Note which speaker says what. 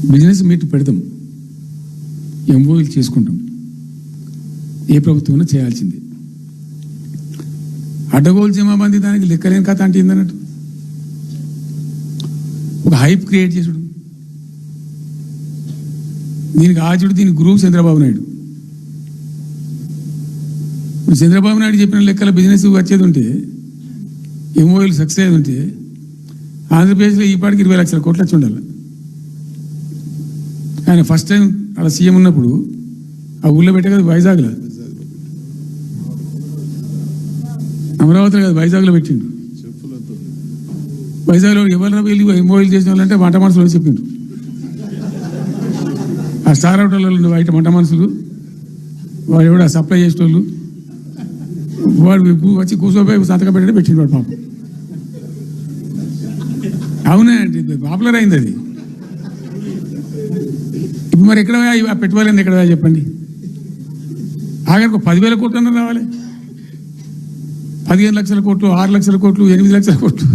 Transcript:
Speaker 1: Business meet పెడతాం, ఎంఓయూలు చేసుకుంటాం. ఏ ప్రభుత్వం చేయాల్సింది. అడ్డగోలు జమాబంది దానికి లెక్కలేని కథ అంటే ఏందన్నట్టు ఒక హైప్ క్రియేట్ చేసుడు. దీనికి ఆచుడు, దీనికి గురువు చంద్రబాబు నాయుడు. చంద్రబాబు నాయుడు చెప్పిన లెక్కల బిజినెస్ వచ్చేది ఉంటే, ఎంఓయూలు సక్సెస్ అయ్యేది ఉంటే ఆంధ్రప్రదేశ్లో ఈ పాటికి 20 లక్షల కోట్లు వచ్చి ఉండాలి. ఆయన ఫస్ట్ టైం అలా సీఎం ఉన్నప్పుడు ఆ ఊళ్ళో పెట్టే కదా, వైజాగ్లో, అమరావతిలో కదా, వైజాగ్లో పెట్టిండు. వైజాగ్లో ఎవరు వెళ్ళి ఎంఓయూలు చేసిన వాళ్ళంటే వంట మనుషులు అని చెప్పిండ్రు. ఆ స్టార్ హోటల్లో బయట వంట మనుషులు, వాడు ఎవడ సప్లై చేసేటోళ్ళు, వాడు వచ్చి కూర్చోపోయి సంతకం పెట్టే పెట్టిండు వాడు పాపం. అవునా అండి, పాపులర్ అయింది అది. ఇప్పుడు మరి ఎక్కడ పెట్టుబడి ఎక్కడ చెప్పండి. ఆఖరికి 10,000 కోట్లు అన్న రావాలి. 15 లక్షల కోట్లు, 6 లక్షల కోట్లు, 8 లక్షల కోట్లు